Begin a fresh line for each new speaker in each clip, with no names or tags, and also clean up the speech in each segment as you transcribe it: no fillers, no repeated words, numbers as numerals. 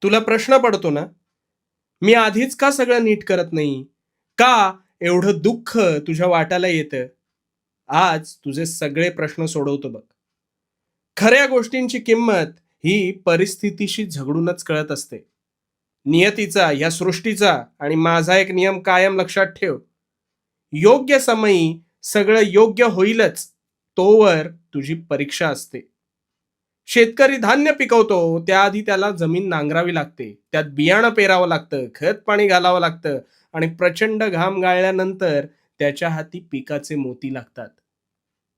तुला प्रश्न पडतो ना, मी आधीच का सगळं नीट करत नाही? का एवढं दुःख तुझ्या वाट्याला येतं? आज तुझे सगळे प्रश्न सोडवतो बघ. खऱ्या गोष्टींची किंमत ही परिस्थितीशी झगडूनच कळत असते. नियतीचा, या सृष्टीचा आणि माझा एक नियम कायम लक्षात ठेव. योग्य समयी सगळं योग्य होईलच, तोवर तुझी परीक्षा असते. शेतकरी धान्य पिकवतो त्याआधी त्याला जमीन नांगरावी लागते, त्यात बियाणं पेरावं लागतं, खत पाणी घालावं लागतं आणि प्रचंड घाम गाळल्यानंतर त्याच्या हाती पिकाचे मोती लागतात.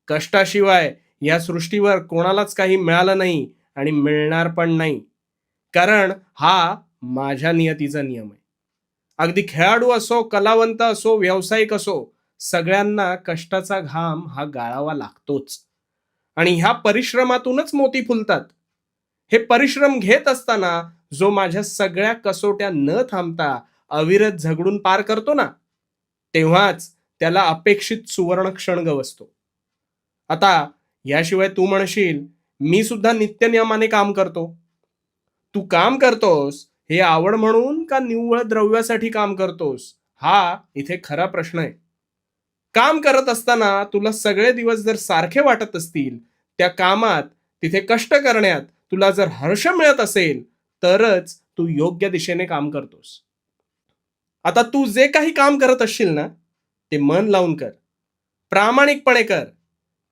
कष्टाशिवाय या सृष्टीवर कोणालाच काही मिळालं नाही आणि मिळणार पण नाही, कारण हा माझ्या नियतीचा नियम आहे. अगदी खेळाडू असो, कलावंत असो, व्यावसायिक असो, सगळ्यांना कष्टाचा घाम हा गाळावा लागतोच आणि ह्या परिश्रमातूनच मोती फुलतात. हे परिश्रम घेत असताना जो माझ्या सगळ्या कसोट्या न थांबता अविरत झगडून पार करतो ना, तेव्हाच त्याला अपेक्षित सुवर्ण क्षण गवसतो. आता याशिवाय तू म्हणशील, मी सुद्धा नित्यनियमाने काम करतो. तू काम करतोस हे आवड म्हणून का निव्वळ द्रव्यासाठी काम करतोस, हा इथे खरा प्रश्न आहे. काम करत असताना तुला सगळे दिवस जर सारखे वाटत असतील, त्या कामात, तिथे कष्ट करण्यात तुला जर हर्ष मिळत असेल, तरच तू योग्य दिशेने काम करतोस. आता तू जे काही काम करत असशील ना, ते मन लावून कर, प्रामाणिकपणे कर.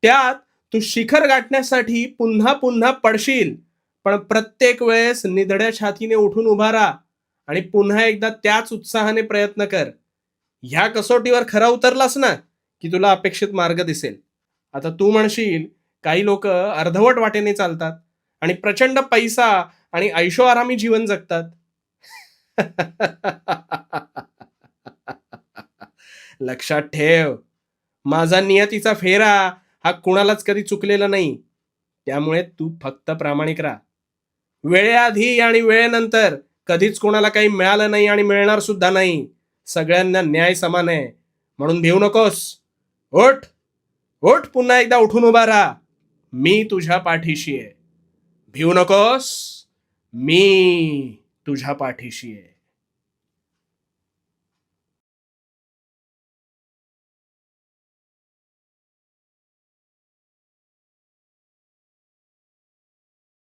त्यात तू शिखर गाठण्यासाठी पुन्हा पुन्हा पडशील, पण प्रत्येक वेळेस निधड्या छातीने उठून उभा राहा आणि पुन्हा एकदा त्याच उत्साहाने प्रयत्न कर. ह्या कसोटीवर खरा उतरलास ना, की तुला अपेक्षित मार्ग दिसेल. आता तू म्हणशील, काही लोक अर्धवट वाटेने चालतात आणि प्रचंड पैसा आणि ऐशोआरामी जीवन जगतात. लक्षात ठेव, माझा नियतीचा फेरा हा कुणालाच कधी चुकलेला नाही. त्यामुळे तू फक्त प्रामाणिक राहा. वेळेआधी आणि वेळेनंतर कधीच कोणाला काही मिळालं नाही आणि मिळणार सुद्धा नाही. सगळ्यांना न्याय समान आहे. म्हणून भिवू नकोस. उठ, उठ, पुन्हा एकदा उठून उभा राहा. मी तुझ्या पाठीशी आहे. भिवू नकोस. मी तुझ्या पाठीशी आहे.